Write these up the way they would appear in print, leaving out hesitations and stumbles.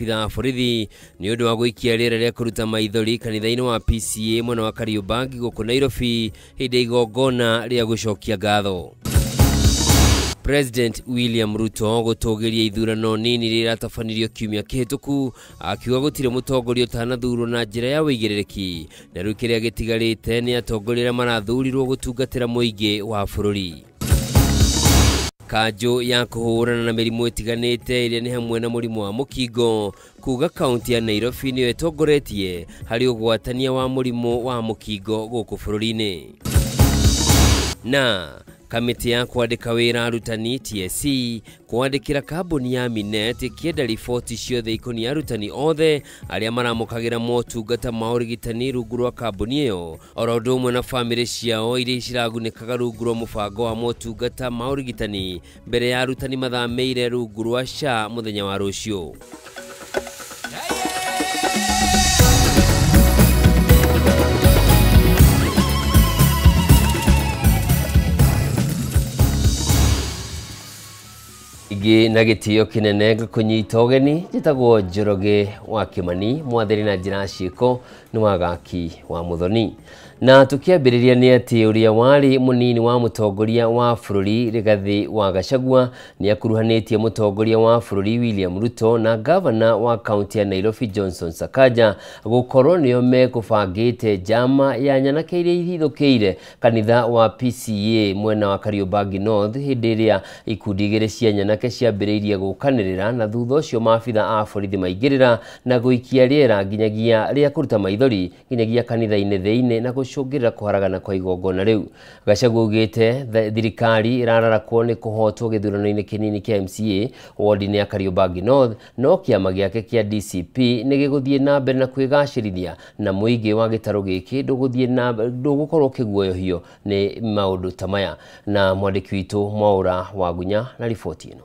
maabitha a borithi ni undu wa guikia riera ria kuruta maithori kanitha-ini wa PCA mwena wa Kariobangi guku Nairobi hindi igongona ria gucokia ngatho. President William Ruto gutugiria ithurano nini riratafanirio kiumia kihituku akiuga gutire mutongoria utanathurwo na njira ya wigiririki na riu kiria gitigarite ni atongoria marathurirwo gutungatira muingi wa bururi. Kanjo ya kuhurana na mirimu itiganite iria ni hamwe na murimu wa mukingo kuga kaunti ya Nairobi ni etongoretie hari ugwatania wa murimu wa mukingo guku bururi-ini. Na kamiti ya kwandika wira arutani TSC kwandikira kambuni ya Minet ikienda riboti ciothe ikoni arutani othe aria maramukagira motungata ma urigitani rungu rwa kambuni iyo oro undu umwe na family ciao iria ciragunikaga rungu rwa mubango wa motungata ma urigitani mbere ya arutani mathameire rungu rwa SHA muthenya wa rucio. Igi na gitio kinene kunyita ugeni gitagwo Njoroge wa Kimani mwathiri na njira ciiko ni wagaki wa Muthoni. Na tukiambiriria ni ati uria wari munini wa mutongoria wa bururi Rigathi wa Gachagua ni akuruhanitie mutongoria wa bururi William Ruto na governor wa county ya Nairobi Johnson Sakaja gukorwo nio mekubangite jama ya nyanake iria ithithukiire kanitha wa PCA mwena wa Kariobangi North hindi iria ikundi igiri cia nyanake ciambiriirie gukanirira na thutha ucio maabitha a borithi maingirira na guikia riera nginyagia ria kuruta maithori nginyagia kanitha-ini thiini na gucungirira kuharagana kwa igongona riu. Gachagua ugite thirikari irarakwo ni kuhotwo githurano-ini kinini kia MCA ward-ini ya Kariobangi North no kiama giake kia DCP ni giguthie na mbere na kwigacirithia na muingi wa gitaro giki ndugukorwo kiguoyohio ni maundu tamaya. Na mwandiki witu Mwaura wa Gunya na riboti ino.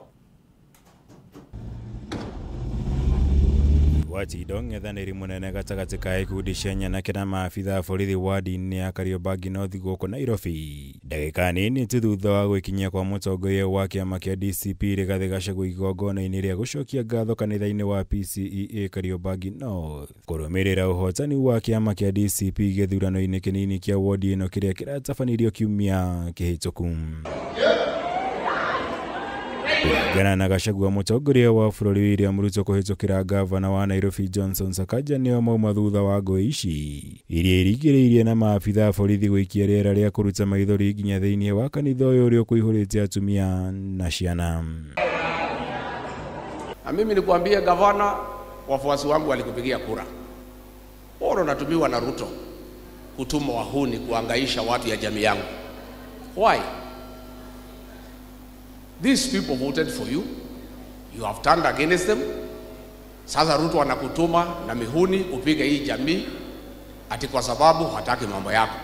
Wachidong ethaniri munene gatagati ka ikundi cia nyanake na maabitha a borithi ward-ini ya Kariobangi North guku Nairobi. Ndagika nini tu thutha wa gwikinyia kwa mutongoria wa kiama kia DCP Rigathi Gachagua igongona-ini ria gucokia ngatho kanitha-ini wa PCEA Kariobangi North kurumirira uhotani wa kiama kia DCP githurano-ini kinini kia ward ino kiria kiratabanirio kiumia kihituku. Gana na Gachagua mutongoria wa bururi William Ruto kuhitukira governor wa Nairobi Johnson Sakaja nio mauma thutha wa ngui ici iria irigiriirie na maabitha a borithi gwikia riera ria kuruta maithori nginya thiini wa kanitha uyu uria kuihurite atumia na ciana. Na mimi nikuambia gavana, wafuasi wangu walikupigia kura. Bora natumiwa na Ruto kutuma wahuni kuangaisha watu ya jamii yangu. Why? These people voted for you. You have turned against them. Sasa Ruto anakutuma na mihuni upige hii jamii ati kwa sababu hataki mambo yako.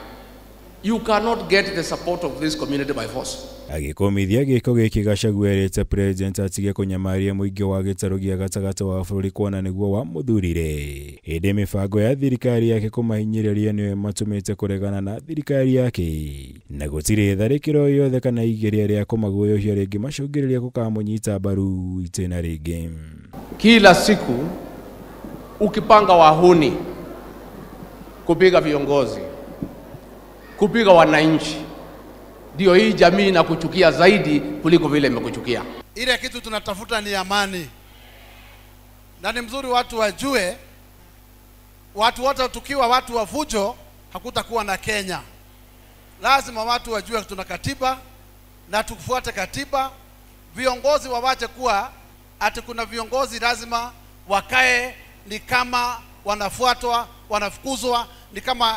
You cannot get the support of this community by force. Agikomithia giko giki Gachagua erite president atige kunyamaria muingi wa gitaro gia gatagata wa bururi kuona niguo wa muthurire. Hindi mibango ya thirikari yake kumahinyiriria niwe matumite kuregana na thirikari yake na gutire tharikiro yothe kana igeria ria kumaguoyohia ringi macungiriria gukamunyita mbaru itena ringi. Kila siku ukipanga wahuni kupiga viongozi, kupiga wananchi, ndio hii jamii na kuchukia zaidi kuliko vile imekuchukia. Ile kitu tunatafuta ni amani. Na ni mzuri watu wajue, watu wote tukiwa watu wa fujo hakutakuwa na Kenya. Lazima watu wajue tuna katiba na tufuate katiba. Viongozi wawache kuwa ati kuna viongozi lazima wakae ni kama wanafuatwa, wanafukuzwa, ni kama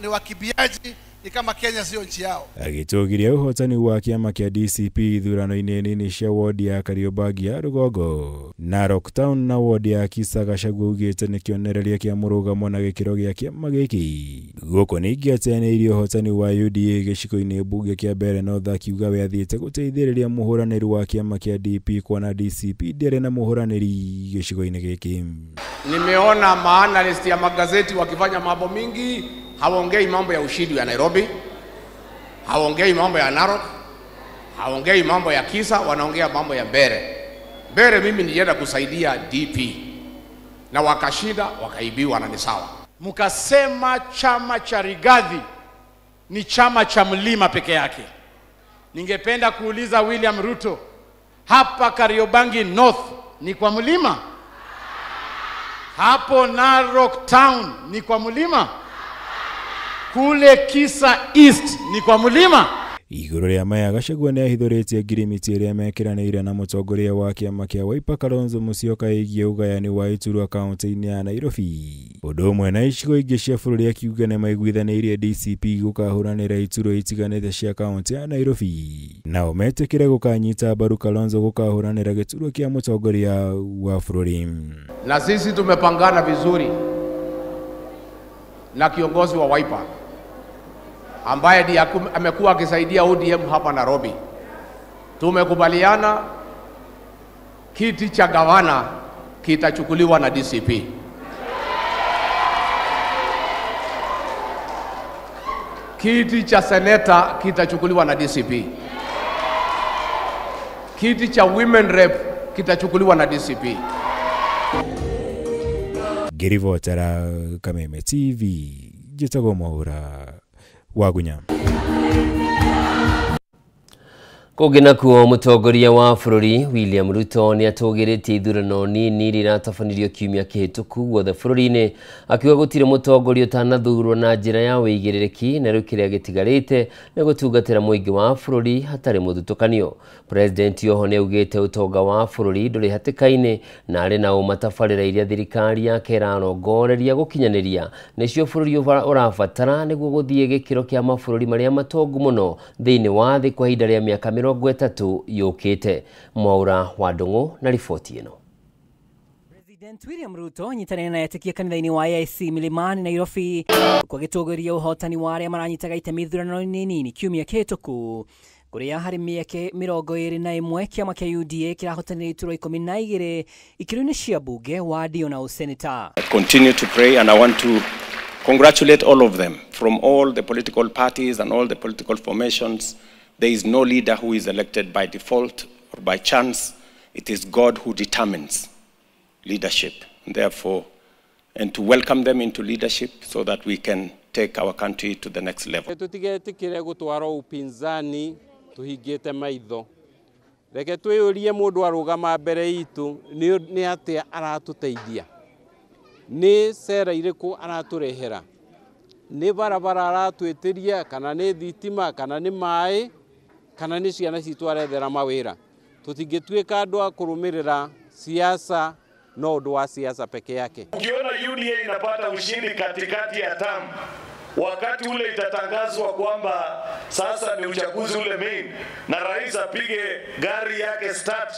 ni wakibiaji, ni kama Kenya sio nchi yao. Agitugiria uhotani wa kiama kia DCP ithurano-ini nini cia ward ya Kariobangi ya Rugongo, Narok Town na ward ya Kisa. Gachagua ugite ni kionereria kia murugamo na gikiro gia kiama giki guko ni giateneirie uhotani wa UDA giciko-ini bunge kia mbere North akiuga we athiite guteithiriria muhuraniri wa kiama kia DP kuona DCP ndere na muhuraniri giciko-ini giki. Nimeona maanalisti ya magazeti wakifanya mambo mingi, hawaongei mambo ya ushindi ya Nairobi, hawaongei mambo ya Narok, hawaongei mambo ya Kisa, wanaongea mambo ya Mbere. Mbere mimi nilienda kusaidia DP na wakashinda wakaibiwa, na ni sawa. Mkasema chama cha Rigathi ni chama cha mlima peke yake. Ningependa kuuliza William Ruto, hapa Kariobangi North ni kwa mlima? Hapo Narok Town ni kwa mlima? Kule Kisa East ni kwa mlima? Iguru ria maya Gachagua ni ahithuritie ngirimiti iria mekiranĩire na mũtongoria wa kĩama kĩa Wiper Kalonzo Musyoka ĩgiĩ ũgayani wa Iturwa kaunti-inĩ ya Nairobi. Ũndũ ũmwe na icigo ingĩ cia bũrũri akiuga nĩ maiguithanĩirie DCP gũkahũranĩra iturwa itiganĩte cia kaunti ya Nairobi. Nao metĩkĩre gũkanyita mbaru Kalonzo gũkahũranĩra gĩturwa kĩa mũtongoria wa bũrũri. Na sisi tumepangana vizuri na kiongozi wa Wiper ambaye ndiye amekuwa akisaidia ODM hapa Nairobi. Tumekubaliana kiti cha gavana kitachukuliwa na DCP. Kiti cha seneta kitachukuliwa na DCP. Kiti cha women rep kitachukuliwa na DCP. Ngĩribotera Kameme TV, njĩtagwo Mwaura Wagunya. Kũngĩ kuo mũtongoria wa bũrũri William Ruto nĩ atũgĩrĩtie ithurano nini rĩratafanirio kiumia kĩhĩtũku guothe bũrũri-inĩ, akiuga gũtirĩ mũtongoria ũtanathurwo na njĩra ya wĩigĩrĩrĩki na rĩu kĩrĩa gĩtigarĩte nĩ gũtungatĩra mũingĩ wa bũrũri hatarĩ mũthutũkanio. President oho nĩ augĩte ũtonga wa bũrũri ndũrĩ hatĩka-inĩ na arĩ na ũmatabarĩra iria thirikari yake ĩrarongoreria gũkinyanĩria nĩcio bũrũri ũrabatara nĩguo gũthiĩ gĩkĩro kĩa mabũrũri marĩa matongu mũno thĩinĩ wa thĩ kwa ihinda rĩa mĩaka 30 yũkĩte. Mwaura wa Ndung'u na riboti ĩno. President William Ruto nyitanĩire na etĩkia kanitha-inĩ wa AIC Milimani Nairobi kwa gĩtũgĩria ũhotani wa arĩa maranyitaga itemi ithurano-inĩ nini kiumia kĩhĩtũku, kũrĩa harĩ mĩeke 21 kĩama kĩa UDA kĩrahotanĩra iturwa 12 ikĩro-inĩ cia bunge, wadi na useneta. I continue to pray and I want to congratulate all of them from all the political parties and all the political formations. There is no leader who is elected by default or by chance. It is God who determines leadership. And therefore, and to welcome them into leadership so that we can take our country to the next level. Tutigetikire gutwaro upinzani tuhingite maitho. Reke twiyurie mundu arugama mbere itu ni atia aratuteithia. Ni sera iriku araturehera. Ni barabara aratwitiria kana ni thitima kana ni mai kana ni ciana citu arethera mawira. Tutingituika andu a kurumirira siasa no undu wa siasa peke yake. Ukiona UDA inapata ushindi katikati ya tamu, wakati ule itatangazwa kwamba sasa ni uchaguzi ule main na rais apige gari yake start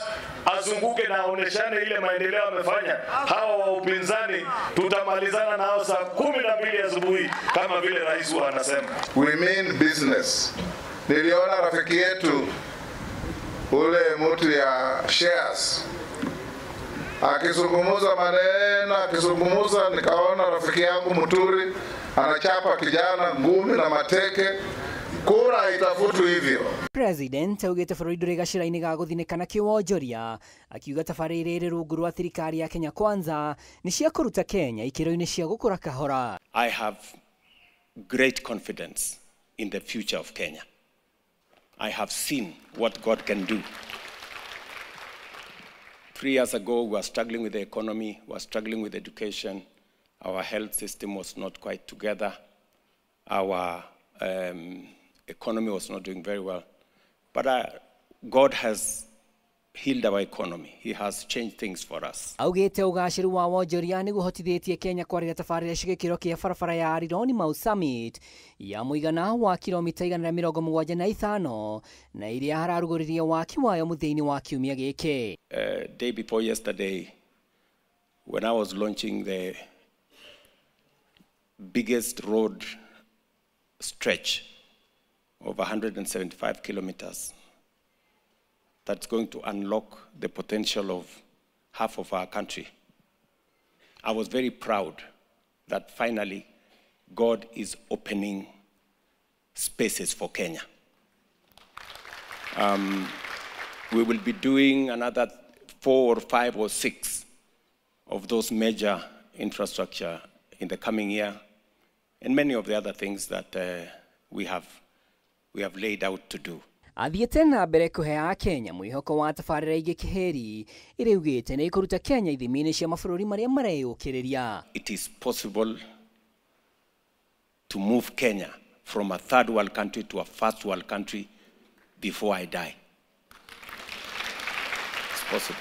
azunguke na aoneshane ile maendeleo amefanya, hawa wa upinzani tutamalizana nao saa 12 asubuhi kama vile rais anasema. We mean business. Niliona rafiki yetu ule mtu ya shares akizungumuza maneno, akizungumuza, nikaona rafiki yangu Muturi anachapa kijana ngumi na mateke. Kura itafutu hivyo. President augĩte bũrũri ndũrĩ gacĩra-inĩ ga gũthinĩkana kĩwonjoria, akiuga tabarĩra ĩrĩ rungu rwa thirikari ya Kenya Kwanza nĩ cia kũruta Kenya ikĩro-inĩ cia gũkũra kahora. I have great confidence in the future of Kenya. I have seen what God can do. 3 years ago, we were struggling with the economy, we were struggling with education. Our health system was not quite together. Our economy was not doing very well. But God has healed our economy. He has changed things for us. Augĩte ũgacĩru wa wonjoria nĩ guhotithĩtie Kenya kwarĩra tabarĩra cigĩkĩro kĩa barabara ya Arironi Mau Summit ya mũigana wa kilomita 175 na iria hararugũriria waki wayo mũthia-inĩ wa kiumia gĩkĩ. Day before yesterday, when I was launching the biggest road stretch of 175 kilometers, that's going to unlock the potential of half of our country. I was very proud that finally God is opening spaces for Kenya. We will be doing another 4 or 5 or 6 of those major infrastructure in the coming year, and many of the other things that we have laid out to do. Athiĩte na mbere kũhea Kenya mwĩhoko wa tabarĩra ingĩ kĩheri ĩrĩa ugĩte nĩ ĩkũruta Kenya ithimi-inĩ cia mabũrũri marĩa mareyũkĩrĩria. It is possible to move Kenya from a third world country to a first world country before I die. It's possible.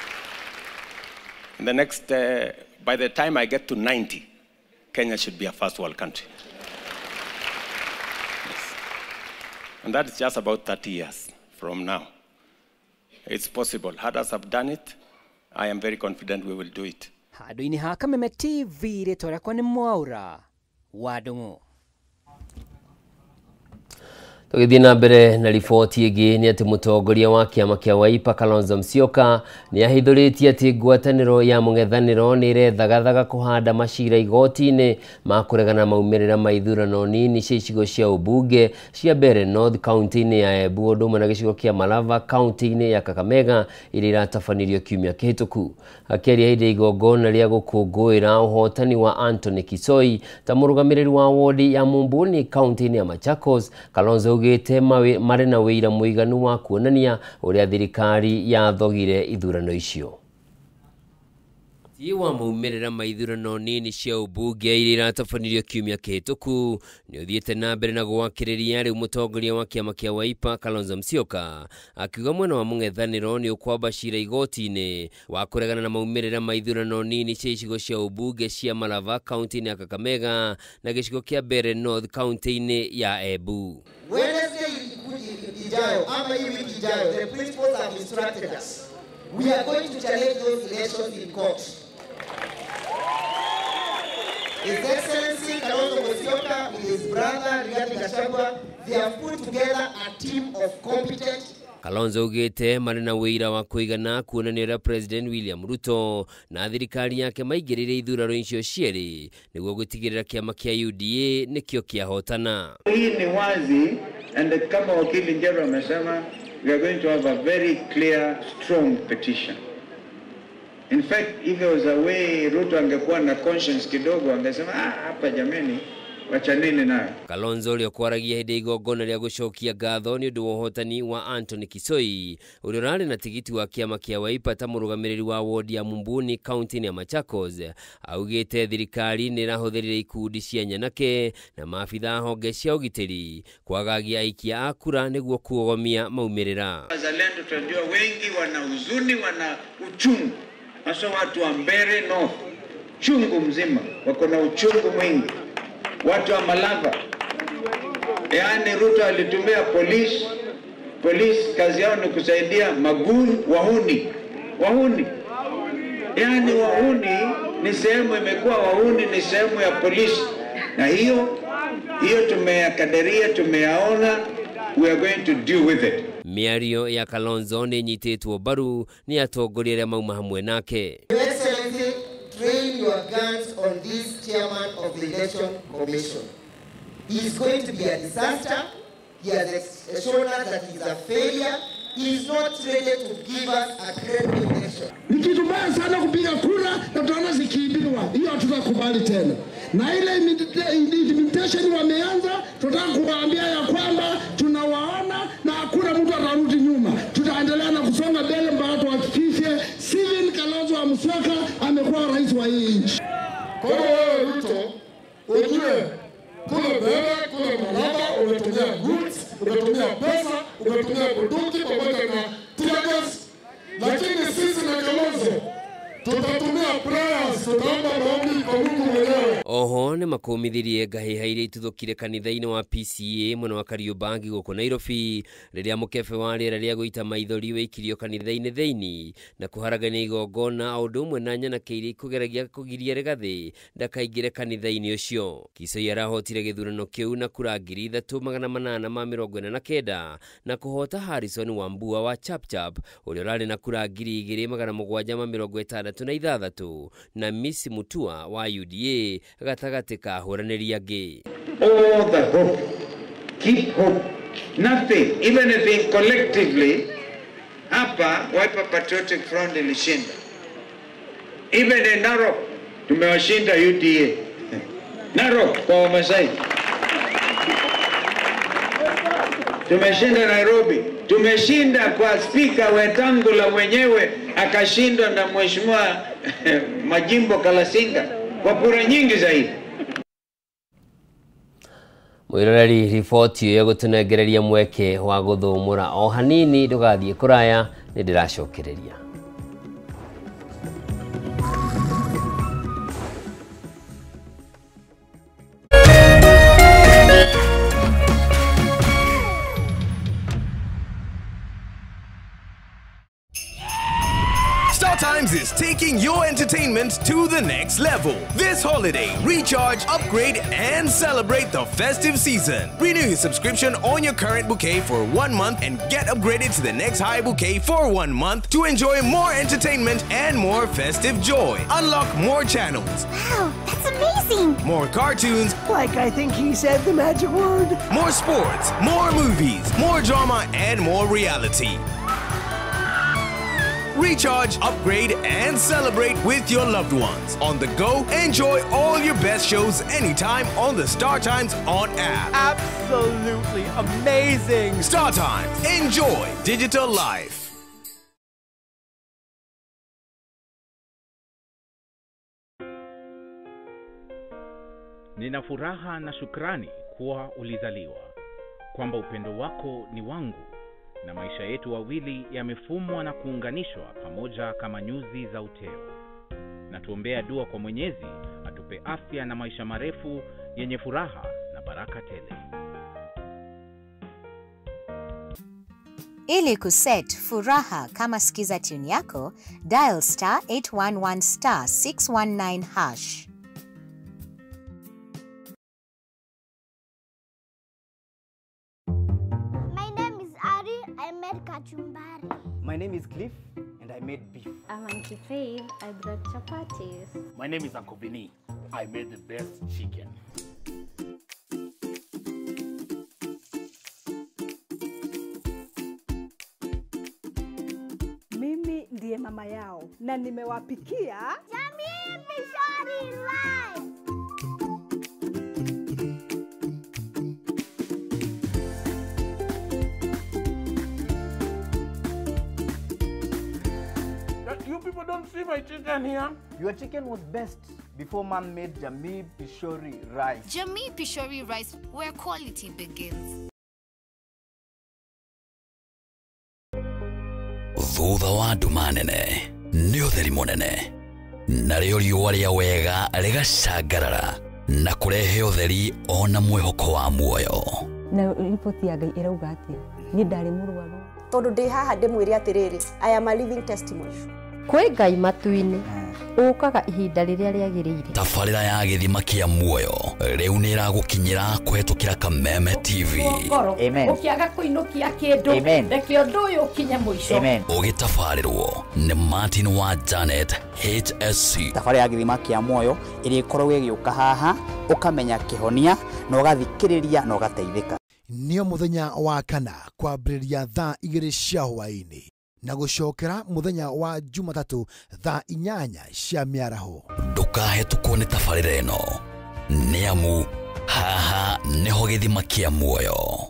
In the next, by the time I get to 90, Kenya should be a first world country. Yes. And that's just about 30 years from now. It's possible. Others have done it. I am very confident we will do it. Handũ-inĩ ha Kameme TV rĩtwa rĩakwa nĩ Mwaura wa Ndung'u. Tũgĩthiĩ na mbere na riboti ĩngĩ nĩ atĩ mũtongoria wa kĩama kĩa Wiper Kalonzo Musyoka nĩ ahithũrĩtie atĩ ngwatanĩro ya mũng'ethanĩro nĩ ĩrethagathaga kũhanda macira igoti-inĩ ma kũregana maumĩrĩra ma ithurano nini cia icigo cia ũmbunge cia Mbeere North kaunti-inĩ ya Embu ũndũ ũmwe na gĩcigo kĩa Malava kaunti-inĩ ya Kakamega iria iratabanirio kiumia kĩhĩtũku. Akĩaria hĩndĩ ya igongona rĩa gũkũngũĩra ũhotani wa Anthony Kisoi ta mũrũgamĩrĩri wa wodi ya Mumbuni kaunti-inĩ ya Machakos, Kalonzo ugĩte marĩ na wĩira mũiganu wa kuonania ũrĩa thirikari yathogire ithurano icio. Wa maumĩrĩra ma ithurano nini cia ũmbunge iria iratabanirio kiumia kĩhĩtũku nĩ ũthiĩte na mbere na gwakĩrĩria rĩu mũtongoria wa kĩama kĩa Wiper Kalonzo Musyoka akiuga mwena wa mũng'ethanĩro nĩ ũkwamba cira igoti-inĩ wa kũregana na maumĩrĩra ma ithurano nini cia icigo cia ũmbunge cia Malava kaunti-inĩ ya Kakamega na gĩcigo kĩa Mbeere North kaunti-inĩ ya Embu. Wednesday ijayo ama hii wiki ijayo, the principals have instructed us. We are going to challenge those elections in court. His Excellency Kalonzo Musyoka with his brother Rigathi Gachagua, they have put together a team of competent. Kalonzo ugĩte marĩ na wĩira wa kũigana kuonania ũrĩa President William Ruto na thirikari yake maigĩrĩire ithurano icio cierĩ nĩguo gũtigĩrĩra kĩama kĩa UDA nĩkĩo kĩahotana. Hii ni wazi, and kama wakili Njero amesema, we are going to have a very clear, strong petition. In fact, if there was a way Ruto angekuwa na conscience kidogo angesema hapa jameni wachaneni nayo. Kalonzo ũrĩa kwaragia hĩndĩ igongona rĩa gũcokia ngatho nĩ ũndũ wa ũhotani wa Anthony Kisoi ũrĩa ũrarĩ na tigiti wa kĩama kĩa Wiper ta mũrũgamĩrĩri wa wodi ya Mumbuni kaunti-inĩ ya Machakos augĩte thirikari nĩ ĩrahũthĩrire ikundi cia nyanake na maabitha honge cia ũgitĩri kwagagia aikia a kura nĩguo kuogomia maumĩrĩra. Wazalendo tunajua wengi wana huzuni, wana uchungu, hasa watu wa Mbeere North, chungu mzima wako na uchungu mwingi. Watu wa Malava, yaani Ruto alitumia polisi kazi yao ni kusaidia maguni, wahuni. Yaani wahuni ni sehemu, imekuwa wahuni ni sehemu ya polisi. Na hiyo tumeyakadiria, tumeyaona, we are going to deal with it. Mĩario ya Kalonzo nĩ nyitĩtwo mbaru nĩ atongoria arĩa mauma hamwe nake. Your Excellency, train your guns on this chairman of the Election Commission. He is going to be a disaster. He has shown us that he is a failure. He is not ready to give us a credible election. Ni kitu mbaya sana kupiga kura na tunaona zikiibiwa. Hiyo hatutakubali tena. Na ile implementation wameanza, tunataka kuwaambia ya kwamba tunawaona na hakuna mtu atarudi nyuma. Tutaendelea na kusonga mbele mpaka tuhakikishe Steven Kalonzo Musyoka amekuwa rais wa hii nchi. Kwa hiyo Ruto, ujue kule Mbeere, kule Malava umetumia goods, umetumia pesa, umetumia bunduki pamoja na tear gas, lakini sisi na Kalonzo tutatumia prayers, tutaomba maombi kwa Mungu mwenyewe. Oho nĩ makũmithirie ngahĩha iria ituthũkire kanitha-inĩ wa PCA mwena wa Kariobangi gũkũ Nairobi rĩrĩa mũkebe wa rĩera rĩa gũita maithori wĩikirio kanitha-inĩ thĩinĩ na kũharagania igongona o ũndũ ũmwe na nyanake iria ikũgeragia kũgiria Rigathi ndakaingĩre kanitha-inĩ ũcio. Kisoi arahotire gĩthurano kĩu na kura 3,849 na kũhota Harrison Wambua wa Chapchap ũrĩa ũrarĩ na kura 2,766 na Miss Mutua wa UDA gatagatĩ ka ahũranĩri angĩ. All the hope, keep hope, nothing, even if collectively, hapa Wiper Patriotic Front ilishinda. Even in Narok tumewashinda UDA. Narok kwa Wamasai. Tumeshinda Nairobi. Tumeshinda kwa Spika Wetangula mwenyewe akashindwa na Mheshimiwa Majimbo Kalasinga kwa kura nyingi zaidi. Mwiroreri riboti yo gutunegereria mweke wa guthumura o hanini ndugathie kuraya ni ndiracokereria. StarTimes is taking your entertainment to the next level. This holiday, recharge, upgrade, and celebrate the festive season. Renew your subscription on your current bouquet for 1 month and get upgraded to the next high bouquet for 1 month to enjoy more entertainment and more festive joy. Unlock more channels. Wow, that's amazing! More cartoons. Like I think he said the magic word. More sports, more movies, more drama, and more reality. Recharge, upgrade, and celebrate with your loved ones. On the go, enjoy all your best shows anytime on the StarTimes On app. Absolutely amazing! StarTimes. Enjoy digital life. Nina furaha na shukrani kuwa ulizaliwa, kwamba upendo wako ni wangu, na maisha yetu wawili yamefumwa na kuunganishwa pamoja kama nyuzi za uteo. Na tuombea dua kwa Mwenyezi atupe afya na maisha marefu yenye furaha na baraka tele. Ili kuset furaha kama sikiza tune yako, dial *811 *619#. My name is Cliff and I made beef. I'm Auntie Faith, I brought chapatis. My name is Uncle Vinny. I made the best chicken. Mimi ndiye mama yao na nimewapikia Jamii Pishori Rice. You people don't see my chicken here? Your chicken was best before Mom made Jamii Pishori Rice. Jamii Pishori Rice, where quality begins. Thutha wa nduma nene nĩ ũtheri mũnene, narĩo riũa rĩa wega rĩgacangarara na kũrehe ũtheri ona mwĩhoko wa muoyo. Na ripoti ya Ngai ĩrauga atĩa? Niĩ ndarĩ mũrwaru. Tondũ ndĩ haha ndĩmwĩre atĩrĩrĩ, I am a living testimony. Kwĩ Ngai matu-inĩ ũkaga ihinda rĩrĩa rĩagĩrĩire. Tabarĩra ya gĩthima kĩa muoyo rĩu nĩ ĩragũkinyĩra kũhetũkĩra Kameme TV. Amen. Ũkĩaga kũinũkia kĩndũ reke ũndũ ũyũ ũkinye mũico. Ũgĩtabarĩrwo nĩ Martin wa Janet HSC. Tabarĩra ya gĩthima kĩa muoyo ĩrĩa ĩkoragwo ĩgĩũka haha ũkamenya kĩhonia na ũgathikĩrĩria na ũgateithĩka. Nĩo mũthenya wa kana kwambĩrĩria thaa 2 cia hwaĩ-inĩ na gũcokera mũthenya wa Jumatatũ thaa 8 cia mĩaraho. Ndũkahetũkwo nĩ tabarĩra ĩno nĩ amu haha nĩho gĩthima kĩa muoyo.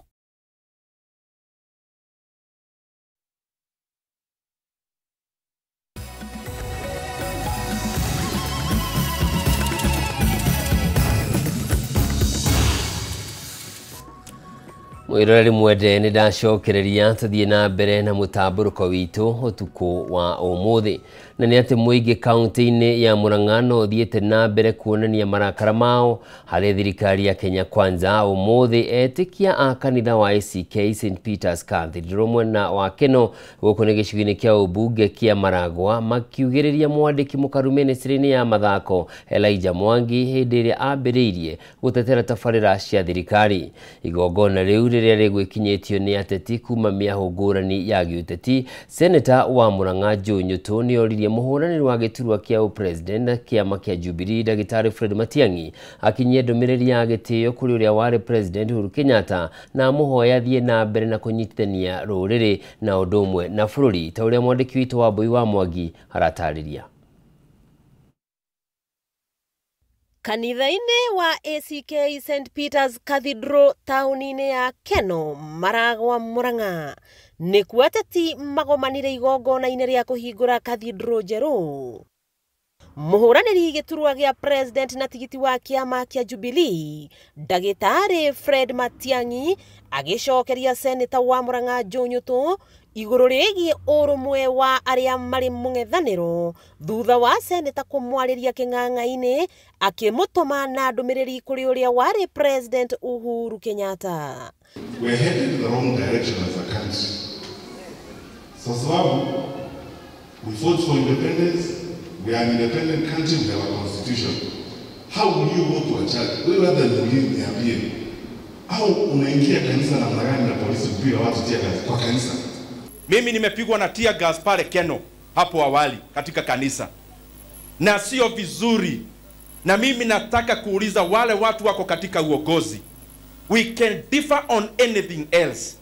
Mwiroreri mwende nĩ ndacokereria tũthiĩ na mbere na mũtambũrũko witũ ũtukũ wa ũmũthĩ, na nĩ atĩ mũingĩ kaunti-inĩ ya Murang'a no ũthiĩte na mbere kuonania marakara mao harĩ thirikari ya Kenya Kwanza ũmũthĩ etĩkia a kanitha wa ACK St Peter's Cathedral mwena wa Keno gũkũ nĩ gĩcigo-inĩ kĩa ũmbunge kĩa Maragwa makiugĩrĩria mwandĩki mũkaru ministry-inĩ ya mathako Elijah Mwangi hĩndĩ ĩrĩa ambĩrĩirie gũtetera tabarĩra cia thirikari. Igongona rĩu rĩrĩa rĩgwĩkinyĩtio nĩ ateti kuma mĩahũ ngũrani ya gĩũteti, Senator wa Murang'a Joe Nyoto nĩ oririe mũhũranĩri wa gĩturwa kĩa president kĩama kĩa Jubilee Ndagĩtarĩ Fred Matiang'i akinyie ndũmĩrĩri ya gĩtĩo kũrĩ ũrĩa warĩ President Uhuru Kenyatta na mũhoya thiĩ na mbere na kũnyitithania rũrĩrĩ na ũndũ ũmwe na bũrũri, ta ũrĩa mwandĩki witũ wa Mbui wa Mwangi aratarĩria. Kanitha-inĩ wa ACK St Peter's Cathedral taũni-inĩ ya Keno Maragwa Murang'a nĩkuo ateti magomanire igongona-inĩ rĩa kũhingũra cathedral njerũ. Mũhũranĩri gĩturwa gĩa president na tigiti wa kĩama kĩa Jubilee Ndagĩtarĩ Fred Matiang'i agĩcokeria seneta wa Murang'a Joe Nyoto igũrũ rĩgiĩ ũrũmwe wa arĩa marĩ mũng'ethanĩro thutha wa seneta kũmwarĩria kĩng'ang'a-inĩ akĩmũtũma na ndũmĩrĩri kũrĩ ũrĩa warĩ president Uhuru Kenyatta. We're headed in the wrong direction as a country. Sababu, we fought for independence. We are an independent country, we have a constitution. How will you go to a church? Wewe hata niambie. Au unaingia kanisa na mnagani na polisi kupiga watu tear gas kwa kanisa? Mimi nimepigwa na tear gas pale Keno hapo awali katika kanisa. Na sio vizuri. Na mimi nataka kuuliza wale watu wako katika uongozi. We can differ on anything else,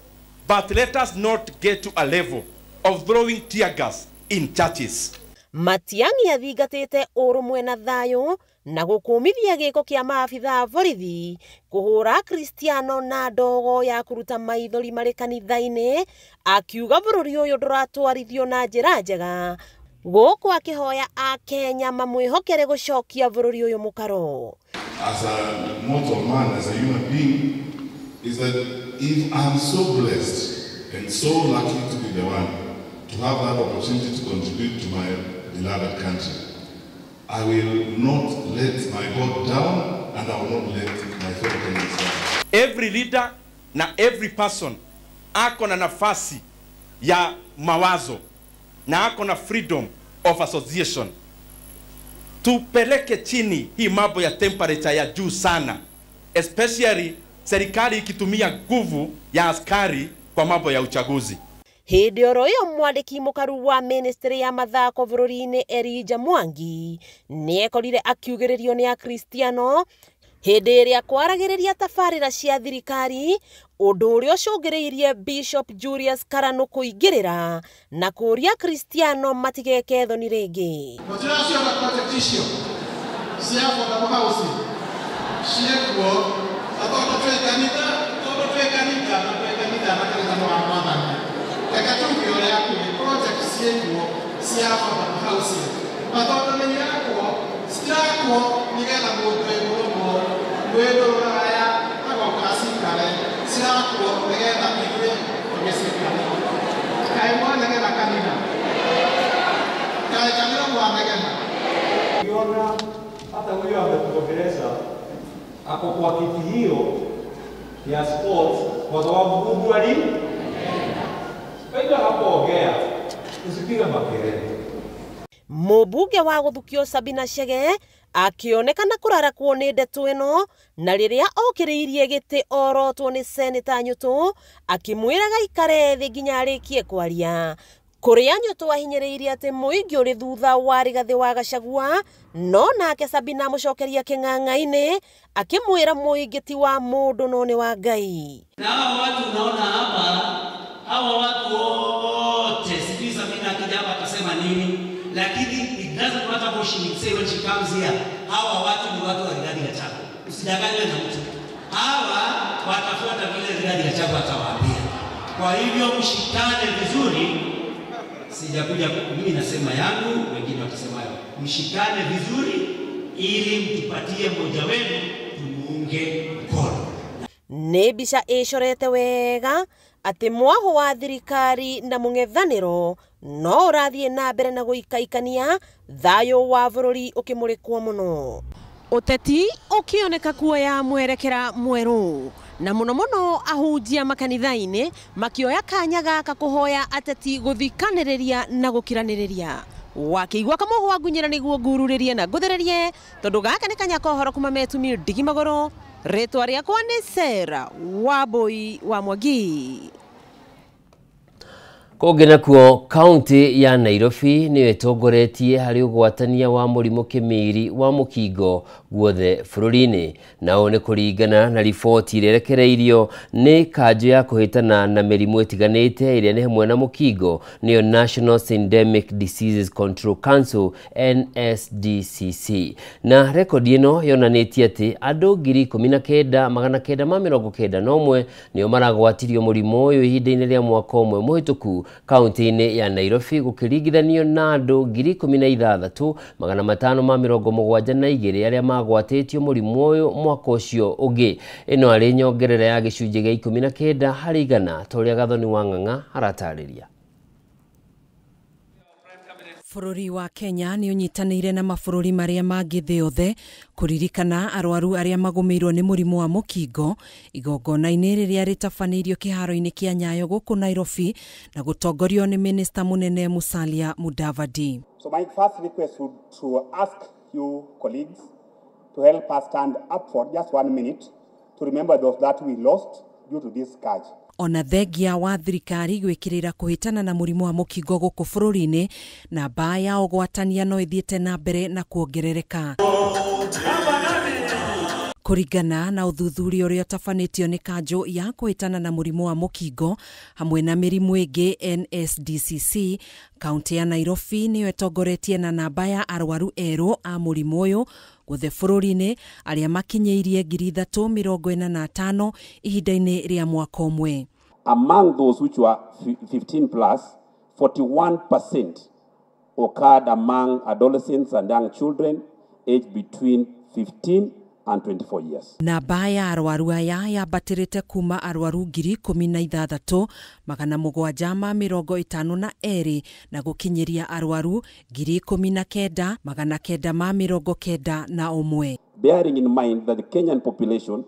but let us not get to a level of throwing tear gas in churches. Matiang'i athingatĩte ũrũmwe na thayũ na gũkũmithia gĩko kĩa maabitha borithi kũhũra Kristiano na ndogo ya kũruta maithori marĩ kanitha-inĩ, akiuga bũrũri ũyũ ndũratwarithio na njĩra njega, gũkũ akĩhoya Akenya mamwĩhokere gũcokia bũrũri ũyũ mũkaro. As a mortal man, as a human being, is that if I'm so blessed and so lucky to be the one to have that opportunity to contribute to my beloved country, I will not let my God down, and I will not let my fellow Kenyans down. Every leader na every person ako na nafasi ya mawazo na ako na freedom of association. Tupeleke chini hii mambo ya temperature ya juu sana, especially serikali ikitumia nguvu ya askari kwa mambo ya uchaguzi. Hĩndĩ oro ĩyo mwandĩki mũkaru wa ministry ya mathako bũrũri-inĩ Elijah Mwangi nĩekorire akiugĩrĩrio nĩ Akristiano hĩndĩ ĩrĩa kwaragĩrĩria tabarĩra cia thirikari, ũndũ ũrĩa ũcũngĩrĩirie Bishop Julius Karanu kũingĩrĩra na kũria Kristiano matigeke thoni rĩngĩ. Hata huyo ametuongeleza hapo kwa kiti hiyo ya sports kwa sababu Mungu Penda hapoongea usipige makelele. Mũmbunge wa gũthukio Sabina Chege akĩonekana kũrarakwo nĩ ndeto ĩno na rĩrĩa okĩrĩirie gĩtĩ orotwo nĩ seneta Nyoto akĩmwĩra gaikare thĩ nginya arĩkie kwaria. Kũrĩa Nyoto ahinyĩrĩirie atĩ mũingĩ ũrĩ thutha wa Rigathĩ wa Gachagua, no nake Sabina mũcokeria kĩng'ang'a-inĩ akĩmwĩra mũingĩ ti wa mũndũ no nĩ wa Ngai. Na hawa watu unaona hapa, hawa watu wote sijui Sabina akija hapa atasema nini, lakini it doesn't matter what she will say when she comes here. Hawa watu ni watu wa Rigathĩ Gachagua. Usidanganywe na mtu. Hawa watafuata vile Rigathĩ Gachagua atawaambia. Kwa hivyo mshikane vizuri. Sijakuja mimi nasema yangu, wengine watasema yao. Mshikane vizuri ili mtupatie mmoja wenu tumuunge mkono. Nĩ mbica ĩcorete wega atĩ mwaho wa thirikari na mũng'ethanĩro no ũrathiĩ na mbere na gũikaikania thayũ wa bũrũri ũkĩmũrĩkwo mũno. Ũteti ũkĩoneka kuoya mwerekera mwerũ na mũno ahunjia makanitha-inĩ makĩoya kanya gaka kũhoya ateti gũthikanĩrĩria na gũkiranĩrĩria. Wakĩigua kamũhwa ngunyĩra nĩguo ngururĩrie na ngũthererie tondũ gaka nĩ kanya kohoro kuma Metumi Ndigi Magũrũ. Rĩtwa rĩakwa nĩ Sarah Wambui wa Mwangi. Kũngĩ kuo kaunti ya Nairobi nĩ ĩtongoretie harĩ ũgwatania wa mũrimũ kĩmiri wa mũkingo guothe bũrũri-inĩ. Nao nĩ kũringana na riboti irerekereirio nĩ kanjũ ya kũhĩtana na mĩrimũ ĩtiganĩte ĩrĩa nĩ hamwe na mũkingo nĩyo National Syndemic Diseases Control Council NSDCC. Na rekodi ĩno yonanĩtie atĩ andũ 19,991 nĩo maragwatirio mũrimũ ũyũ ihinda-inĩ rĩa mwaka ũmwe mũhĩtũku kaunti-inĩ ya Nairobi gũkĩringithanio na andũ 16,572 arĩa magwatĩtio mũrimũ ũyũ mwaka ũcio ũngĩ. Ĩno arĩ nyongerera ya gĩcunjĩ gĩa 19 harĩ igana ta ũrĩa Gathoni wa Ng'ang'a aratarĩria. Bũrũri wa Kenya nĩ ũnyitanĩire na mabũrũri marĩa mangĩ thĩ yothe kũririkana arwaru arĩa magũmĩirwo nĩ mũrimũ wa mũkingo igongona-inĩ rĩrĩa rĩtabanĩirio kĩharo-inĩ kĩa Nyayo gũkũ Nairobi na gũtongorio nĩ Minista mũnene Musalia Mudavadi. So my first request would to ask you colleagues to help us stand up for just 1 minute to remember those that we lost due to this scourge. Ona thengia wa thirikari gwĩkĩrĩra kũhĩtana na mũrimũ wa mũkingo gũkũ bũrũri-inĩ na mbaa ya ũgwatania no ĩthiĩte na mbere na kuongerereka. Kũringana na ũthuthuria ũrĩa ũtabanĩtio nĩ kanjũ ya kũhĩtana na mũrimũ wa mũkingo hamwe na mĩrimũ ĩngĩ NSDCC, kaunti ya Nairobi nĩyo ĩtongoretie na namba ya arwaru erũ a mũrimũ ũyũ guothe bũrũri-inĩ arĩa makinyĩirie 345 ihinda-inĩ rĩa mwaka ũmwe. Among those which were 15 plus, 41% occurred among adolescents and young children aged between 15 and 24 years. Namba ya arwaru aya yambatĩrĩte kuma arwaru 16,752 na gũkinyĩria arwaru 19,991. Bearing in mind that the Kenyan population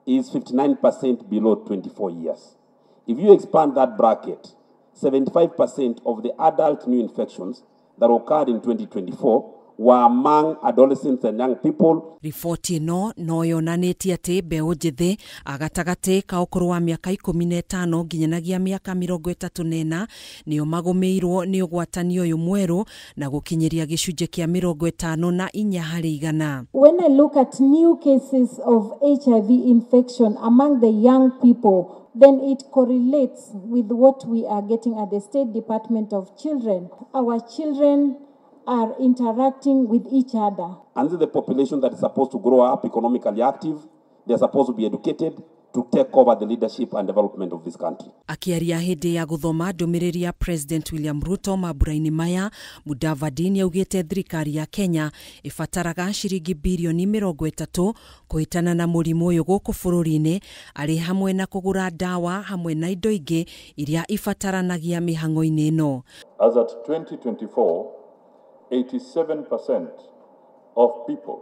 is 59% below 24 years. If you expand that bracket, 75% of the adult new infections that occurred in 2024 were among adolescents and young people. Riboti ĩno no yonanĩtie atĩ mbeũ njĩthĩ agatagatĩ ka ũkũrũ wa mĩaka 15 nginyagia mĩaka 34 nĩo magũmĩirwo nĩ ũgwatanio ũyũ mwerũ na gũkinyĩria gĩcunjĩ kĩa 54 harĩ igana. When I look at new cases of HIV infection among the young people, then it correlates with what we are getting at the State Department of Children. Our children are interacting with each other. And this is the population that is supposed to grow up economically active. They are supposed to be educated to take over the leadership and development of this country. Akiaria hĩndĩ ya gũthoma ndũmĩrĩri ya President William Ruto mambura-inĩ maya, Mudavadi nĩaugĩte thirikari ya Kenya ĩbataraga ciringi birioni 30 kũhĩtana na mũrimũ ũyũ gũkũ bũrũri-inĩ arĩ hamwe na kũgũra ndawa hamwe na indo ingĩ iria ibataranagia mĩhang'o-inĩ ĩno. As at 2024, 87% of people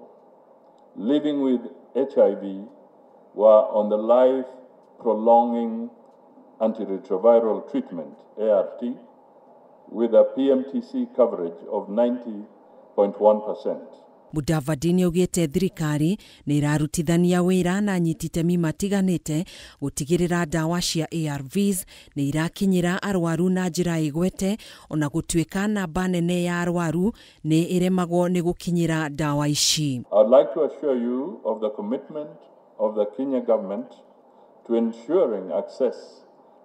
living with HIV were on the life-prolonging antiretroviral treatment, ART, with a PMTC coverage of 90.1%. Mudavadi nĩaugĩte thirikari nĩ ĩrarutithania wĩra na anyiti itemi matiganĩte gũtigĩrĩra ndawa cia ARVs nĩ irakinyĩra arwaru na njĩra ĩgwete ona gũtuĩka namba nene ya arwaru nĩ ĩremagwo nĩ gũkinyĩra ndawa ici. I'd like to assure you of the commitment of the Kenya government to ensuring access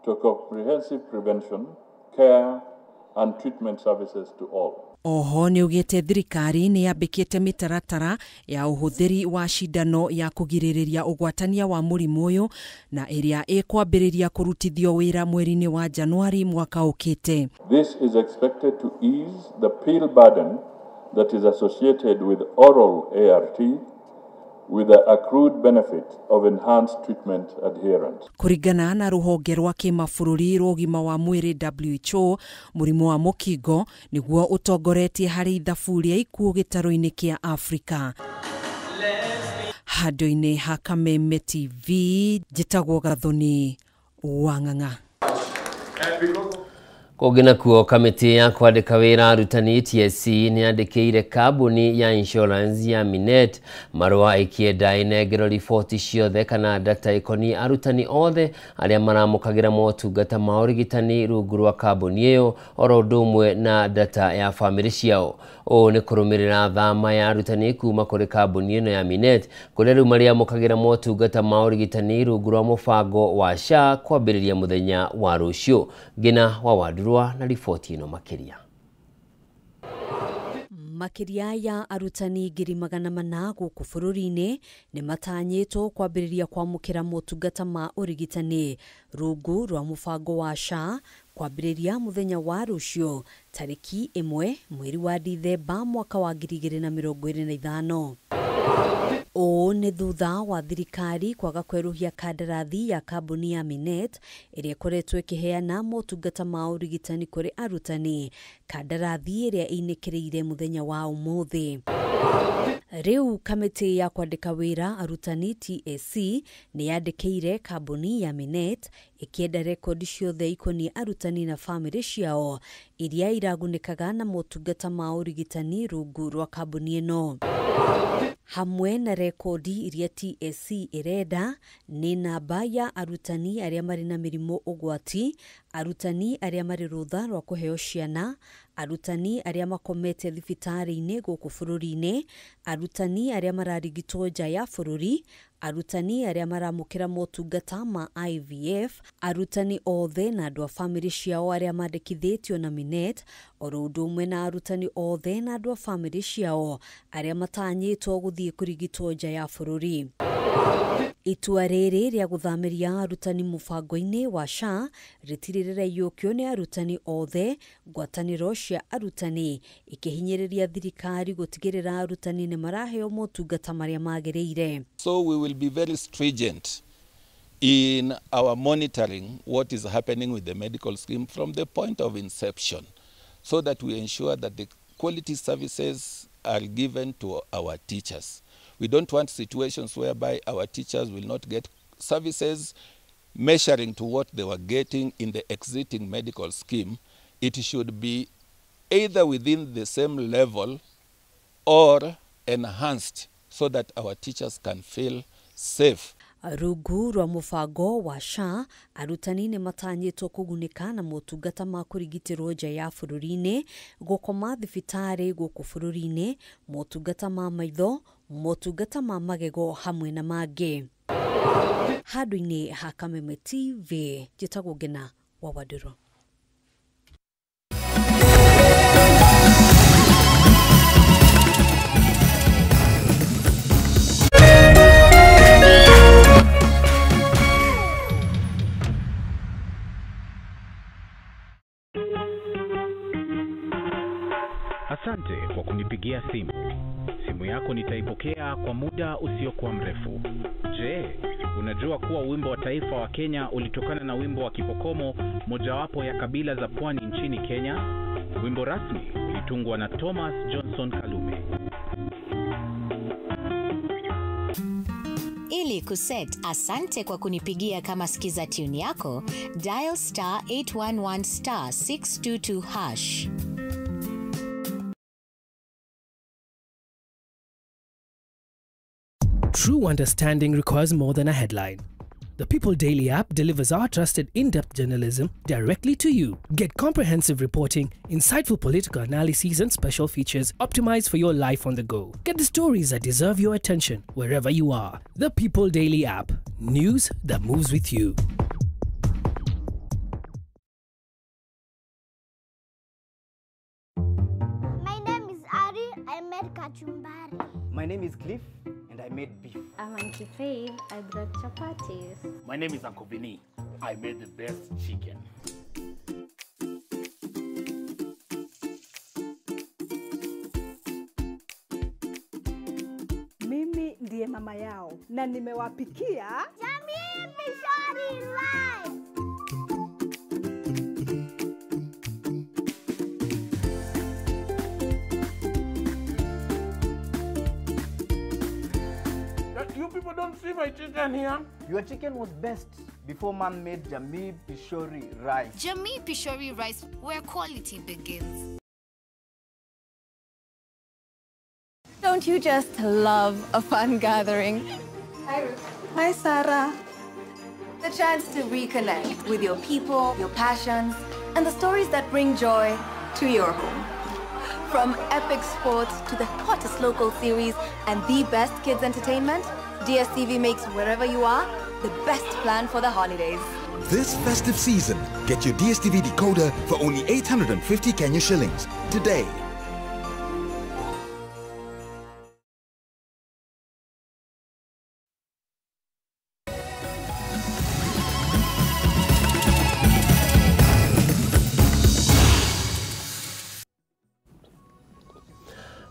to comprehensive prevention, care and treatment services to all. Oho nĩaugĩte thirikari nĩ yambĩkĩte mĩtaratara ya ũhũthĩri wa cindano ya kũgirĩrĩria ũgwatania wa mũrimũ ũyũ na ĩrĩa ĩkwambĩrĩria kũrutithio wĩra mweri-inĩ wa Januari mwaka ũkĩte. This is expected to ease the pill burden that is associated with oral ART with the accrued benefit of enhanced treatment adherence. Kũringana na rũhonge rwa kĩmabũrũri rwa ũgima wa mwĩrĩ WHO, mũrimũ wa mũkingo nĩguo ũtongoretie harĩ ithabu rĩa ikuũ gĩtarũ-inĩ kĩa Afrika. Handũ-inĩ ha Kameme TV, njĩtagwo Gathoni wa Ng'ang'a. Kũgina kuo kamĩtĩ ya kwandĩka wĩra arutani TSC nĩyandĩkĩire kambuni ya insurance ya Minet marũa ĩkĩenda ĩnengerwo riboti ciothe kana data ĩkoniĩ arutani othe arĩa maramũkagĩra motungata ma ũrigitani rungu rwa kambuni ĩyo oro ũndũ ũmwe na data ya famĩlĩ ciao. Ũũ nĩ kũrũmĩrĩra thama ya arutani kuma kũrĩ kambuni ĩno ya Minet kũrĩa rĩu marĩamũkagĩra motungata ma ũrigitani rungu rwa mũbango wa SHA kwambĩrĩria mũthenya wa rũciũ. Ngina wa Wadurwa na riboti ĩno makĩria. Makiria ya arutani 400,000 gũkũ bũrũri-inĩ nĩ matanyĩtwo kwambĩrĩria kwamũkĩra motungata ma ũrigitani rungu rwa mũbango wa SHA kwambĩrĩria mũthenya wa rũciũ tarĩki 1 mweri wa Dithemba mwaka wa 2025. Ũũ nĩ thutha wa thirikari kwaga kwerũhia kandarathi ya kambuni ya Minet ĩrĩa ĩkoretwo ĩkĩheana motungata ma ũrigitani kũrĩ arutani, kandarathi ĩrĩa ĩinĩkĩrĩire mũthenya wa ũmũthĩ. Rĩu kamĩtĩ ya kwandĩka wĩra arutani TSC nĩyandĩkĩire kambuni ya Minet ĩkĩenda rekondi ciothe ikoniĩ arutani na famĩlĩ ciao iria iragunĩkaga na motungata ma ũrigitani rungu rwa kambuni ĩno. Hamwe na rekondi iria TSC ĩrenda nĩ namba ya arutani arĩa marĩ na mĩrimũ ũgwati, arutani arĩa marĩ rũtha rwa kũheo ciana, arutani arĩa makomete thibitarĩ-inĩ gũkũ bũrũri-inĩ, arutani arĩa mararigitwo nja ya bũrũri, arutani arĩa maramũkĩra motungata ma IVF, arutani othe na andũ a famĩlĩ ciao arĩa mandĩkithĩtio na Minet, oro ũndũ ũmwe na arutani othe na andũ a famĩlĩ ciao arĩa matanyĩtwo gũthiĩ kũrigitwo nja ya bũrũri. Itua rĩrĩ rĩa gũthamĩria arutani mũbango-inĩ wa SHA rĩtirĩ rĩraiyũkio nĩ arutani othe, ngwatanĩro cia arutani ikihinyĩrĩria thirikari gũtigĩrĩra arutani nĩ maraheo motungata marĩa magĩrĩire. So we will be very stringent in our monitoring what is happening with the medical scheme from the point of inception, so that we ensure that the quality services are given to our teachers. We don't want situations whereby our teachers will not get services measuring to what they were getting in the existing medical scheme. It should be either within the same level or enhanced so that our teachers can feel safe. Rungu rwa mũbango wa SHA, arutani nĩ matanyĩtwo kũgunĩka na motungata ma kũrigitĩrwo nja ya bũrũri-inĩ, gũkoma thibitarĩ gũkũ bũrũri-inĩ, motungata ma maitho, motungata ma magego hamwe na mangĩ. Handũ-inĩ ha Kameme TV, njĩtagwo Ngina wa Wadurwa. Asante kwa kunipigia simu. Simu yako nitaipokea kwa muda usiokuwa mrefu. Je, unajua kuwa wimbo wa taifa wa Kenya ulitokana na wimbo wa Kipokomo, mojawapo ya kabila za pwani nchini Kenya? Wimbo rasmi ulitungwa na Thomas Johnson Kalume. Ili kuset asante kwa kunipigia kama skiza tune yako, dial *811 *622#. True understanding requires more than a headline. The People Daily app delivers our trusted in-depth journalism directly to you. Get comprehensive reporting, insightful political analyses and special features optimized for your life on the go. Get the stories that deserve your attention wherever you are. The People Daily app. News that moves with you. My name is Ari. I made kachumbari. My name is Cliff, and I made beef. I'm Auntie Faith. I brought chapatis. My name is Uncle Vinny. I made the best chicken. Mimi ndiye mama yao na nimewapikia Jamii Pishori Live. you people don't see my chicken here. Your chicken was best before man made Jamii Pishori rice. Jamii Pishori rice, where quality begins. Don't you just love a fun gathering? Hi, Ruth. Hi, Sarah. The chance to reconnect with your people, your passions, and the stories that bring joy to your home. From epic sports to the hottest local series and the best kids entertainment, DSTV makes wherever you are the best plan for the holidays. This festive season, get your DSTV decoder for only 850 Kenya shillings today.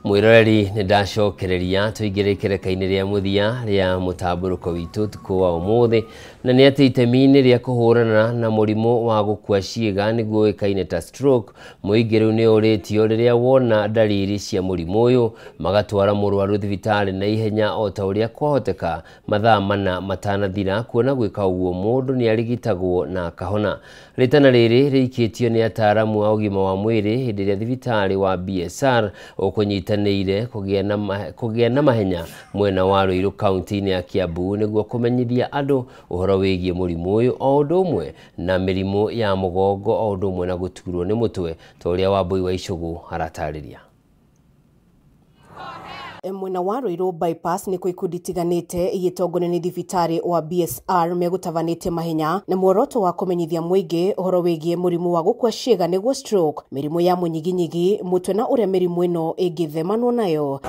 Mwiroreri nĩ ndacokereria tũingĩre kĩreka-inĩ rĩa mũthia rĩa mũtambũrũko witũ ũtukũ wa ũmũthĩ, na nĩ atĩ itemi-inĩ rĩa kũhũrana na mũrimũ wa gũkua ciĩga nĩguo ũĩkaine ta stroke, mũingĩ rĩu nĩ ũrĩtio rĩrĩa wona ndariri cia mũrimũ ũyũ magatwara mũrwaru thibitarĩ na ihenya o ta ũrĩa kwahoteka mathaa mana matanathira, kuona gwĩka ũguo mũndũ nĩ arigitagwo na akahona. Rĩtana rĩrĩ rĩikĩtio nĩ ataaramu a ũgima wa mwĩrĩ hĩndĩ ĩrĩa thibitarĩ wa BSR ũkũnyitanĩire kũgĩa na mahenya mwena wa Ruiru kaunti-inĩ ya Kiambu nĩguo kũmenyithia andũ ũhoro wĩgiĩ mũrimũ ũyũ o ũndũ ũmwe na mĩrimũ ya mũgongo o ũndũ ũmwe na gũturwo nĩ mũtwe ta ũrĩa Wambui wa Icũgũ aratarĩria. Mwena wa Ruiru bypass nĩkuo ikundi itiganĩte igĩtongorio nĩ thibitarĩ wa BSR megũtabanĩte mahenya na muoroto wa kũmenyithia mũingĩ ũhoro wĩgiĩ mũrimũ wa gũkua ciĩga nĩguo stroke, mĩrimũ ya mũnyiginyigi, mũtwe na ũrĩa mĩrimũ ĩno ĩngĩthemanwo nayo.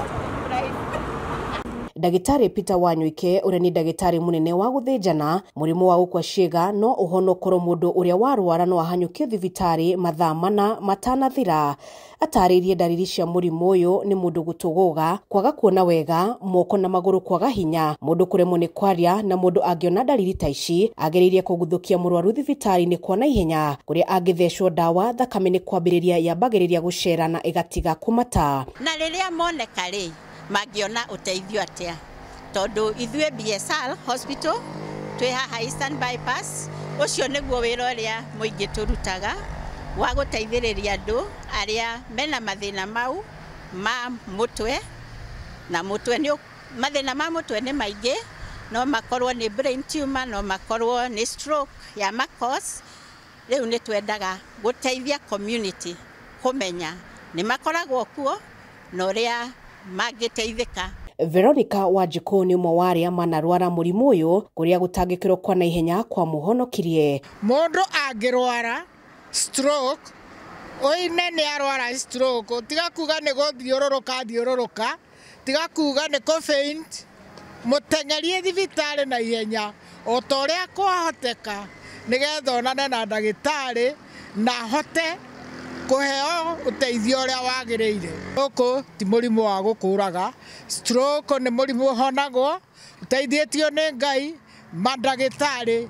Ndagĩtarĩ Peter Wanyuike ũrĩa nĩ ndagĩtarĩ mũnene wa gũthĩnjana mũrimũ wa gũkua ciĩga no ũhonokorwo mũndũ ũrĩa warwara no ahanyũkio thibitarĩ mathaa mana matanathira. Atarĩirie ndariri cia mũrimũ ũyũ nĩ mũndũ gũtũgũga, kwaga kuona wega, moko na magũrũ kwaga hinya, mũndũ kũremwo nĩ kwaria, na mũndũ angĩona ndariri ta ici agĩrĩire kũguthũkia mũrwaru thibitarĩ-inĩ kwa naihenya, kũrĩa angĩthecwo ndawa thakame nĩ kwambĩrĩria yambagĩrĩria gũcera na ĩgatiga kũmata. Na rĩrĩa moneka rĩ mangĩona ũteithio atĩa, tondũ ithuĩ BSR Hospital twĩ haha Eastern Bypass, ũcio nĩguo wĩra ũrĩa mũingĩ tũrutaga wa gũteithĩrĩria andũ arĩa mena mathĩna mau ma mũtwe, na mũtwe mathĩna ma mũtwe nĩ maingĩ, no makorwo nĩ brain tumor, no makorwo nĩ stroke ya makos. Rĩu nĩ twendaga gũteithia community kũmenya nĩ makoragwo kuo na ũrĩa mangĩteithĩka. Veronica Wanjikũ nĩ ũmwe wa arĩa manarwara mũrimũ ũyũ, kũrĩa gũtangĩkĩrwo kwa naihenya kwa mũhonokirie. Mũndũ angĩrwara stroke, oine nĩ arwara stroke, tiga kuga nĩ gũthiũrũrũka, tiga kuga nĩ kũfaint, mũtengerie thibitarĩ na ihenya o ta ũrĩa kwahoteka nĩgetha onane na ndagĩtarĩ na hote kũheo ũteithio ũrĩa wagĩrĩire. Gũkũ ti mũrimũ wa gũkũraga, stroke nĩ mũrimũ ũhonagwo ũteithĩtio nĩ Ngai, mandagĩtarĩ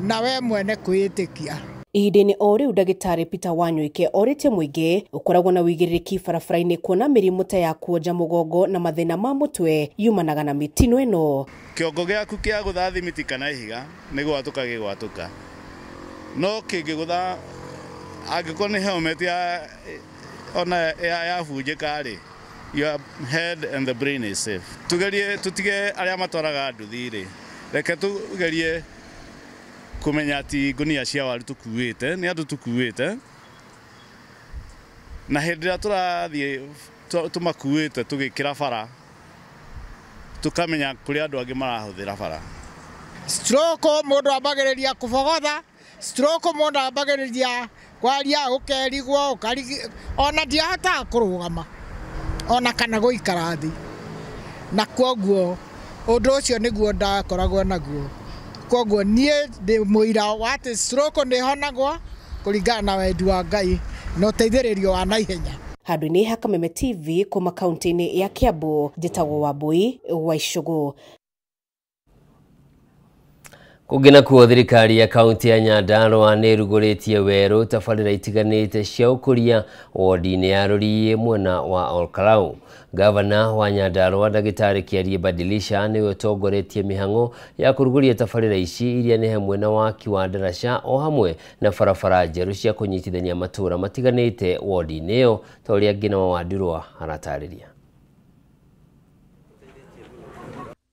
na we mwene kwĩĩtĩkia. Ihinda-inĩ o rĩu ndagĩtarĩ Peter Wanyuike orĩtie mũingĩ ũkoragwo na wĩigĩrĩrĩki barabara-inĩ kuona mĩrimũ ta ya kuonja mũgongo na mathĩna ma mũtwe yumanaga na mĩtino ĩno. Kĩongo gĩaku kĩa gũtha thimiti kana ihiga nĩ gwatũka gĩgwatũka, no kĩngĩgũtha angĩkorwo nĩ helmet ya bunjĩka rĩ, your head and the brain is safe. Tutige arĩa matwaraga nduthi rĩ, reke tugerie kumenya ati ngunia cia waru tukuĩte, nĩ andũ tukuĩte, na hĩndĩ ĩrĩa tũrathiĩ tũmakuĩte tũgĩkĩra bara tukamenya kũrĩa andũ angĩ marahũthĩra bara. Stroke mũndũ ambagĩrĩria kũbogotha, stroke mũndũ ambagĩrĩria kwaria ũkerigwo, ona ndiahotaga kũrũgama ona kana gũikara thĩ, na kwoguo ũndũ ũcio nĩguo ndakoragwo naguo. Kwoguo niĩ ndĩ mũira wa atĩ stroke nĩ honagwo kũringana na wendi wa Ngai na ũteithĩrĩrio wa naihenya. Handũ-inĩ ha Kameme TV kuma kaunti-inĩ ya Kiambu, njĩtagwo Wambui wa Icũgũ. Kugena kuo thirikari ya kaunti ya Nyandarua niruguritie weru tabarĩra itiganĩte cia ũkũria wodi-inĩ ya Rũriĩ mwena wa Olkalau. Gavana wa Nyandarua Ndagĩtarĩ Kĩarie Badilisha nĩwe ũtongoretie mĩhang'o ya kũrugũria tabarĩra ici iria nĩ hamwe na waki wa ndaraca o hamwe na barabara njerũ cia kũnyitithania matũũra matiganĩte wodi-inĩ ĩyo, ta ũrĩa Ngina wa Wandirwa aratarĩria.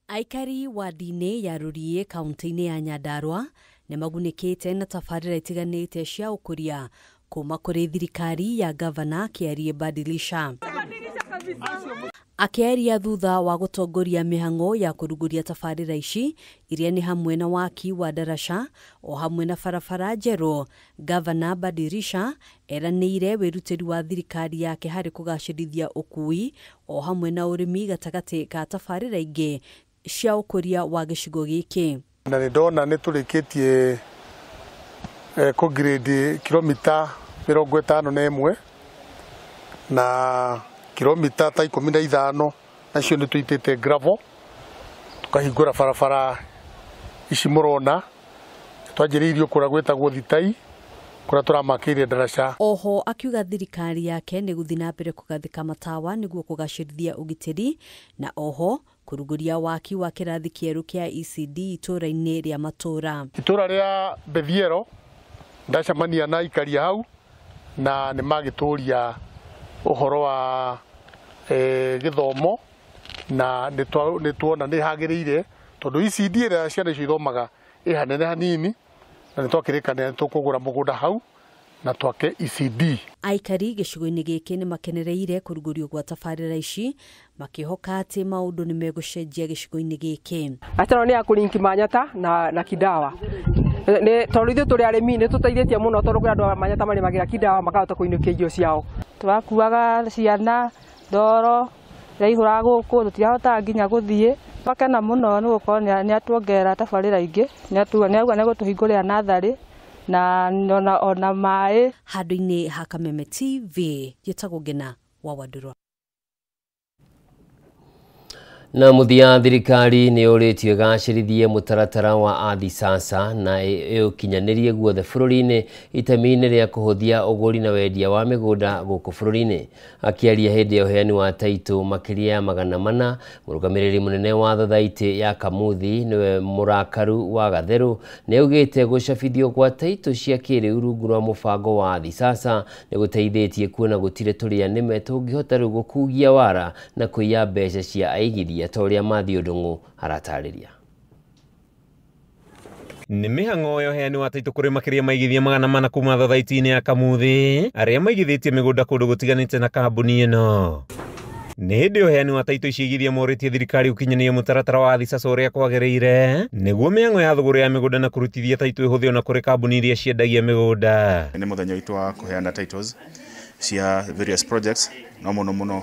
Aikari wadi-inĩ ya Rũriĩ kaunti-inĩ ya Nyandarua nĩmagunĩkĩte na tabarĩra itiganĩte cia ũkũria kuma kũrĩ thirikari ya Gavana Kĩarie Badilisha. Akĩaria thutha wa gũtongoria mĩhang'o ya kũrugũria tabarĩra ici iria nĩ hamwe na waki wa ndaraca o hamwe na barabara njerũ, Gavana Badilisha eranĩire wĩrutĩri wa thirikari yake harĩ kũgacĩrithia ũkui o hamwe na ũrĩmi gatagatĩ ka tabarĩra ingĩ cia ũkũria wa gĩcigo gĩkĩ. Na nĩndona nĩtũrĩkĩtie kũgrade kilomita 51 na kilomita ta 15 nacio nĩtũitĩte gravel tukahingũra barabara ici mũrona twanjĩrĩirio kũrĩa gwĩtagwo Thitai kũrĩa tũramakĩire ndaraca. Oho akiuga thirikari yake nĩ gũthiĩ na mbere kũgathĩka matawa nĩguo kũgacĩrithia ũgitĩri na oho kũrugũria waki wa kĩrathi kĩerũ kĩa ECD itũũra-inĩ rĩa matũũra. Itũũra rĩa Bethiero ndacemania na aikari hau na nĩmagĩtũria ũhoro wa gĩthomo na nĩtuona nĩhagĩrĩire tondũ ECD ĩrĩa ciana icio ithomaga ĩhanene hanini na nĩtwakĩrĩkanĩra nĩtũkũgũra mũgũnda hau na twake ECD. Aikari gĩcigo-inĩ gĩkĩ nĩmakenereire kũrugũrio gwa tabarĩra ici makĩhoka atĩ maũndũ nĩmegũcenjia gĩcigo-inĩ gĩkĩ. Atano nĩ akũrinki Manyata na Kidawa. Tondũ ithuĩ tũrĩ arĩmi nĩtũteithĩtie mũno tondũ kwĩ andũ a Manyata marĩmagĩra Kidawa makahota kũinũkia irio ciao. Twakuaga ciana ndoro yaihũra gũkũ tũtiahota nginya gũthiĩ. Makena mũno nĩgũkorwo nĩatuongerera tabarĩra ingĩ, nĩauga nĩegũtũhingũrĩra natharĩ na ona maĩ. Handũ-inĩ ha Kameme TV gĩtagwo Ngina wa Wandirwa. Na muthia thirikari nĩ ũrĩtio gacĩrithie mũtaratara wa Athi Sasa na ũkinyanĩrie guothe bũrũri-inĩ itemi-inĩ rĩa kũhũthia ũgũri na wendia wa mĩgũnda gũkũ bũrũri-inĩ. Akĩaria hĩndĩ ya ũheani wa taitũ makĩria ya 400, mũrũgamĩrĩri mũnene wa thathaitĩ ya Kamuthi nĩwe Mũrakaru wa Gatherũ nĩaugĩte gũcabithio gwa taitũ cia kĩrĩu rungu rwa mũbango wa Athi Sasa nĩgũteithĩtie kuona gũtirĩ tũrĩa nĩme tũngĩhota rĩu gũkugia wara na kũiya mbeca cia aigithia ta ũrĩa Mathi Odong'u aratarĩria. Nĩ mĩhang'o ya ũheani wa taitũ kũrĩ makĩria maigithia 400 kuma thathaitĩ-inĩ ya Kamuthi arĩa maigithĩtie mĩgũnda kũndũ gũtiganĩte na kambuni ĩno. Nĩ hĩndĩ ũheani wa taitũ ici igithia morĩtie thirikari ũkinyanĩrie mũtaratara wa Athi Sasa ũrĩa kwagĩrĩire nĩguo mĩhang'o ya thogora ya mĩgũnda na kũrutithia taitũ ĩhũthio na kũrĩ kambuni iria ciendagia mĩgũnda. Nĩ mũthenya witũ wa kũheana titles cia various projects no mũno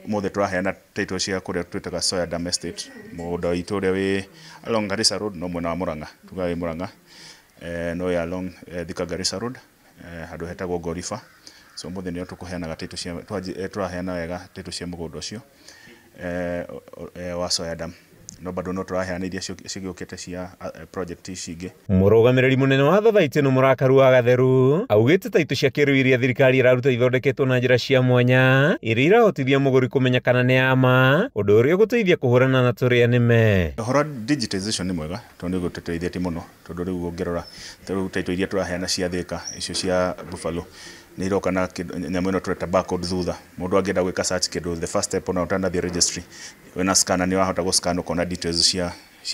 mothe tũraheana title cia kũrĩa twĩtaga Soya Dam Estate, mũgũnda witũ ũrĩa wĩ along Garissa Road no mwena wa Murang'a, tugaga Murang'a no ya along Thika Garissa Road handũ hetagwo Gorifa. So mothe nĩo tũkũheanaga title cia tũraheana wega title cia mũgũnda ũcio wa Soya Dam. No bado no tũraheana iria cigĩũkĩte cia project ici ingĩ. Mũrũgamĩrĩri mũnene wa thathaitĩ nĩ Mũrakaru wa Gatherũ augĩte taitũ cia kĩrĩu iria thirikari iraruta ithondeketwo na njĩra cia mwanya iria irahotithia mũgũri kũmenya kana nĩ ama, ũndũ ũrĩa ũgũteithia kũhũrana na tũrĩa nĩme. Ũhoro digitization nĩ mwega tondũ nĩ gũtũteithĩtie mũno tondũ rĩu ũngĩrora taitũ iria tũraheana cia Thika icio cia Buffalo nĩ iroka na nyamũ ĩno tũreta barcode thutha. Mũndũ angĩenda gwĩka search kĩndũ the first step ona ũtanathiĩ registry wena scanner nĩ wahota gũscan ũkona details cia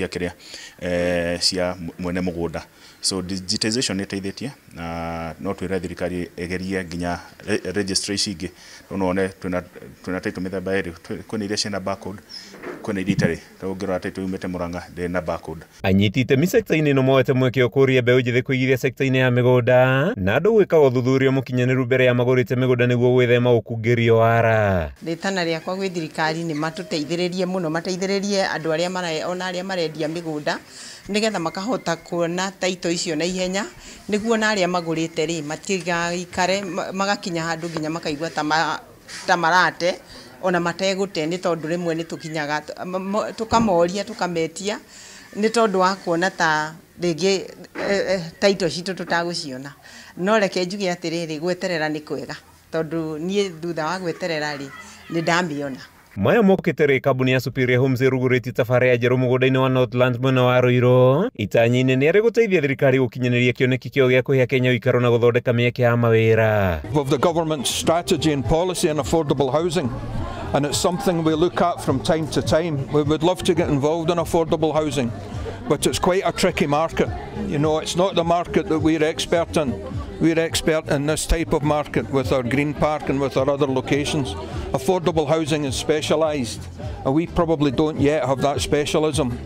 kĩrĩa cia mwene mũgũnda. So digitization nĩ ĩteithĩtie na no twĩre thirikari ĩgerie nginya registry ici ingĩ ũnone twĩna taitũ mĩthemba ĩrĩ, kwĩna iria ciĩna barcode kwĩna iria itarĩ. Ũngĩrora taitũ yumĩte Murang'a ndĩrĩ na barcode. Anyiti itemi sector-inĩ no moete mweke ũkũria mbeũ njĩthĩ kũigithia sector-inĩ ya mĩgũnda na andũ gwĩka ũthuthuria mũkinyanĩru mbere ya magũrĩte mĩgũnda nĩguo gwĩthema ũkungĩrio wara. Rĩtana rĩakwa gwĩ thirikari nĩ matũteithĩrĩrie mũno, mateithĩrĩrie andũ arĩa ona arĩa marendia mĩgũnda nĩgetha makahota kuona taitũ icio na ihenya nĩguo na arĩa magũrĩte rĩ matigaikare magakinya handũ nginya makaigua ta marate ona mategũte nĩ tondũ rĩmwe nĩ tũkinyaga tũkamoria tũkametia nĩ tondũ wa kuona ta rĩngĩ taito citũ tũtagũciona. No reke njuge atĩrĩrĩ, gweterera nĩ kwega, tondũ niĩ thutha wa gweterera rĩ nĩ ndamĩona. Maya mokĩte rĩ kambuni ya Superior Homes ĩrugũrĩtie tabarĩra ya njerũ mũgũnda-inĩ wa Northlands mwena wa Ruiru. Itanya inene arĩ gũteithia thirikari gũkinyanĩria kĩoneki kĩo gĩa kũhe Akenya ũikaro na gũthondeka mĩeke ya mawĩra. Of the government's strategy and policy on affordable housing, and it's something we look at from time to time. We would love to get involved in affordable housing, but it's quite a tricky market. You know, it's not the market that we're expert in. We're expert in this type of market with our Green Park and with our other locations. Affordable housing is specialised, and we probably don't yet have that specialism.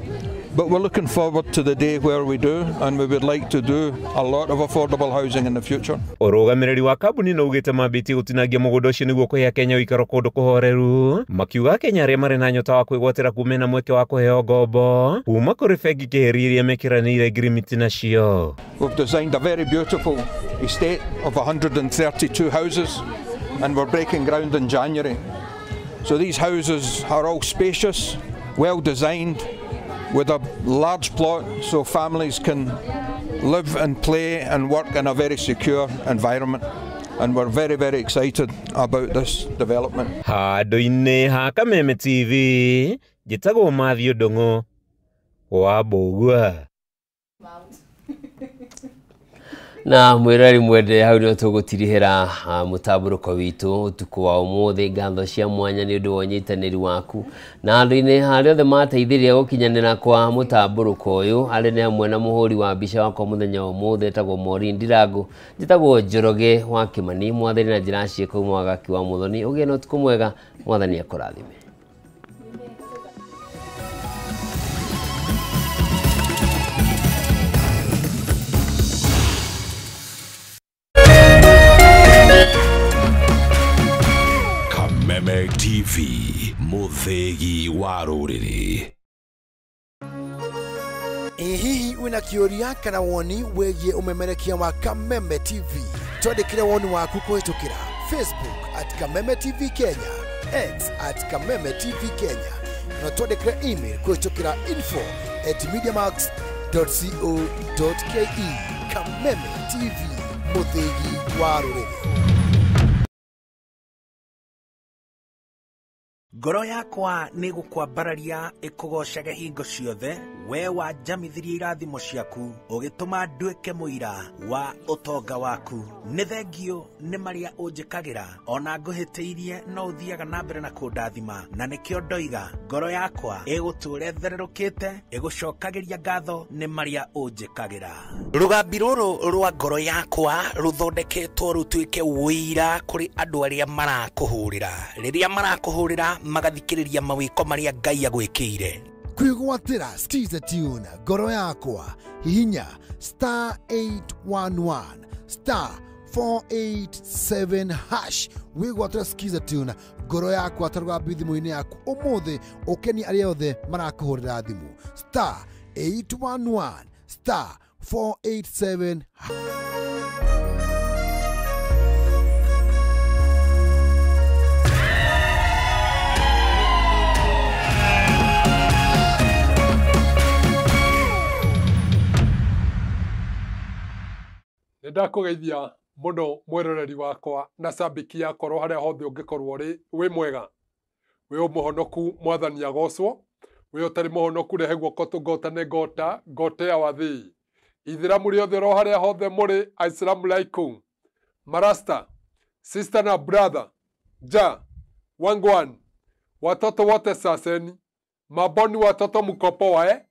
But we're looking forward to the day where we do, and we would like to do a lot of affordable housing in the future. Ũrũgamĩrĩri wa kambuni no ugĩte mambĩtie gũtinangia mũgũnda ũcio nĩguo kũhe Akenya ũikaro kũndũ kũhoreru. Makiuga Akenya arĩa marĩ na nyota wa kwĩgwatĩra kuuma na mweke wa kũheo ngombo kuuma kũrĩ bengi kĩheri iria mekĩranĩire ngirimiti nacio. We've designed a very beautiful estate of 132 houses, and we're breaking ground in January. So these houses are all spacious, well designed, with a large plot so families can live and play and work in a very secure environment. And we're very, very excited about this development. Handũ-inĩ ha Kameme TV, njĩtagwo Matthew Ndung'u wa Mbũgua. Na mwirari mwende hau nĩ tũgũtirihĩra mũtambũrũko witũ ũtukũ wa ũmũthĩ. Ngatho cia mwanya nĩ ũndũ wa ũnyitanĩri waku na andũ-inĩ harĩa othe mateithĩrĩria gũkinyanĩra kwa mũtambũrũko ũyũ. Arĩ nĩ hamwe na mũhũri wa mbica wakwa mũthenya wa ũmũthĩ etagwo Maureen Ndirangu, njĩtagwo Njoroge wa Kĩmani, mwathani na njĩra ciĩko Mwagaki wa Muthoni. Ũgĩe na ũtukũ mwega, mwathani akũrathime. Kameme TV, muthegi wa rũrĩrĩ. Hihi wĩna kĩũria kana woni wĩgiĩ ũmemerekia wa Kameme TV? Twandĩkĩre woni waku kũhĩtũkĩra Facebook @Kameme TV Kenya, X @Kameme TV Kenya, na twandĩkĩre email kũhĩtũkĩra info@mediamax.co.ke. Kameme TV, muthegi wa rũrĩrĩ. Ngoro yakwa nĩ gũkwambararia ĩkũgocage hingo ciothe, we wanjamithirie irathimo ciaku ũgĩtũma nduĩke mũira wa ũtonga waku. Nĩ thengio nĩ marĩa ũnjĩkagĩra, ona ngũhĩtĩirie no ũthiaga na mbere na kũndathima, na nĩkĩo ndoiga ngoro yakwa ĩgũtũũre thererũkĩte ĩgũcokagĩria ngatho nĩ marĩa ũnjĩkagĩra. Rũgambi rũrũ rwa ngoro yakwa rũthondeketwo rũtuĩke wũira kũrĩ andũ arĩa marakũhũrĩra. Rĩrĩa marakũhũrĩra magathikĩrĩria mawĩko marĩa Ngai agwĩkĩire. Kwĩgwatĩra Skiza Tune ngoro yakwa, hihinya *811 *487# wĩgwatĩra Skiza Tune ngoro yakwa ta rũgambi thimũ-inĩ yaku ũmũthĩ ũkeni arĩa othe marakũhũrĩra thimũ *811 *487#. Ndakugeithia muno mweroreri wakwa na cambĩki yakorwo harĩa hothe ũngĩkorwo wĩ mwega, wĩ mũhonoku mwathani agocwo, wĩ ũtarĩ mũhonoku rehe guoko tũngotane ngota ya wathĩ. Ithĩramu rĩothe ro harĩa hothe mũrĩ, Assalamu alaikum. Marasta, sister na brother, wangwan, watoto wote saseni, maboni watoto mkopo wae,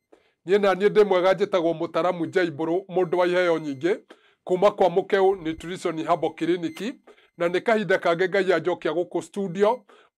niĩ na niĩ ndĩ mwega njĩtagwo Mũtaramu Njaibũrũ, mũndũ wa iheo nyingĩ kuma kwa Mukeu Nutrition Herbal Clinic, na nĩ kahinda kange Ngai anjokia gũkũ studio